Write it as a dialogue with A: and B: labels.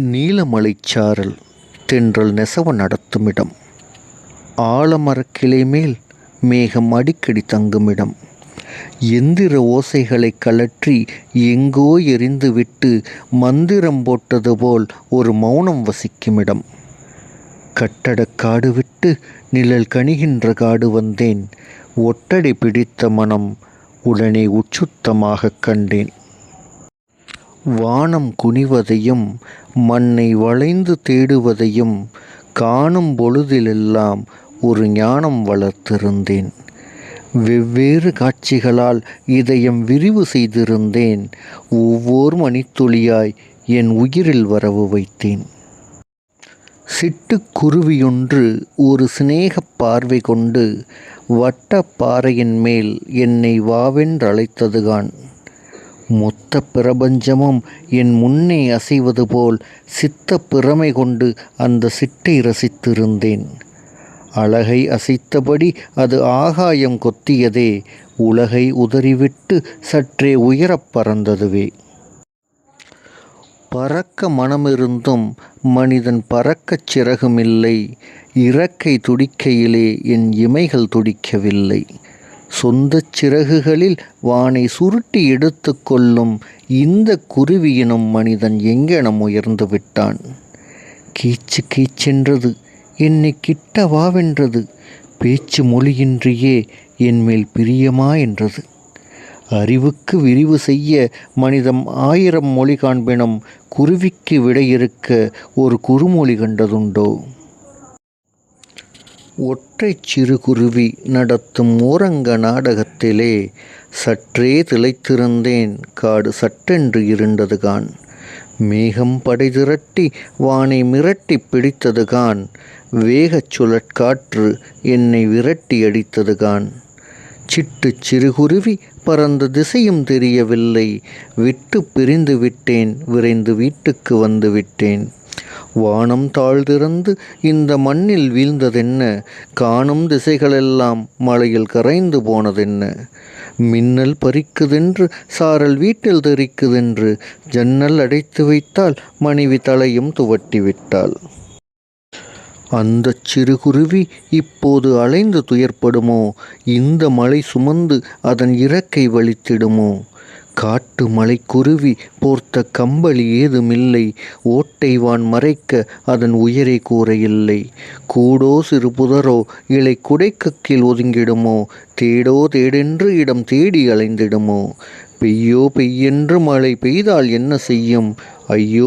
A: நீலமலைச்சாரல் தென்றல் நெசவ நடத்துமிடம், ஆலமரக்கிளை மேல் மேகம் அடிக்கடி தங்குமிடம், எந்திர ஓசைகளை கழற்றி எங்கோ எறிந்துவிட்டு மந்திரம் போட்டது போல் ஒரு மௌனம் வசிக்குமிடம். கட்டடக்காடு விட்டு நிழல் கணிகின்ற காடு வந்தேன், ஒட்டடை பிடித்த மனம் உடனே உச்சுத்தமாக கண்டேன். வானம் குனிவதையும் மண்ணை வளைந்து தேடுவதையும் காணும் பொழுதிலெல்லாம் ஒரு ஞானம் வளர்த்திருந்தேன். வெவ்வேறு காட்சிகளால் இதயம் விரிவு செய்திருந்தேன். ஒவ்வொரு மணித்துளியாய் என் உயிரில் வரவு வைத்தேன். சிட்டுக்குருவியொன்று ஒரு சிநேகப் பார்வை கொண்டு வட்ட பாறையின் மேல் என்னை வாவென்றழைத்ததுகான். மொத்த பிரபஞ்சமும் என் முன்னே அசைவது போல் சித்த பிரமை கொண்டு அந்த சிட்டை ரசித்திருந்தேன். அழகை அசைத்தபடி அது ஆகாயம் கொத்தியதே, உலகை உதறிவிட்டு சற்றே உயரப் பறந்ததுவே. பறக்க மனமிருந்தும் மனிதன் பறக்கச் சிறகுமில்லை. இறக்கை துடிக்கையிலே என் இமைகள் துடிக்கவில்லை. சொந்த சிறகுகளில் வானை சுருட்டி எடுத்து கொள்ளும் இந்த குருவியினும் மனிதன் எங்கெனம் உயர்ந்து விட்டான். கீச்சு கீச்சென்றது, என்னை கிட்ட வாவென்றது, பேச்சு மொழியின்றியே என்மேல் பிரியமா என்றது. அறிவுக்கு விரிவு செய்ய மனிதம் 1000 மொழி காண்பினும் குருவிக்கு விடையிருக்க ஒரு குறுமொழி கண்டதுண்டோ? ஒற்றை சிறு குருவி நடத்தும் ஓரங்க நாடகத்திலே சற்றே திளைத்திருந்தேன். காடு சட்டென்று இருண்டதுகான். மேகம் படை திரட்டி வானை மிரட்டி பிடித்ததுகான். வேகச் சுழற்காற்று என்னை விரட்டி அடித்ததுகான். சிட்டு சிறுகுருவி பறந்த திசையும் தெரியவில்லை. விட்டு பிரிந்து விட்டேன், விரைந்து வீட்டுக்கு வந்து விட்டேன். வானம் தாழ்திறந்து இந்த மண்ணில் வீழ்ந்ததென்ன? காணும் திசைகளெல்லாம் மழையில் கரைந்து போனதென்ன? மின்னல் பறிக்குதென்று சாரல் வீட்டில் தெரிக்குதென்று ஜன்னல் அடைத்து வைத்தால் மனைவி தலையும் துவட்டி விட்டாள். அந்த சிறுகுருவி இப்போது அலைந்து துயர்ப்படுமோ? இந்த மலை சுமந்து அதன் இறக்கை வலித்திடுமோ? காட்டு மலைக்குருவி போர்த்த கம்பளி ஏதுமில்லை. ஓட்டைவான் மறைக்க அதன் உயரை கூரையில்லை. கூடோ சிறு புதரோ இலை குடைக்கு கீழ் ஒதுங்கிடுமோ? தேடோ தேடென்று இடம் தேடி அலைந்திடுமோ? பெய்யோ பெய்யென்று மழை பெய்தால் என்ன செய்யும்? ஐயோ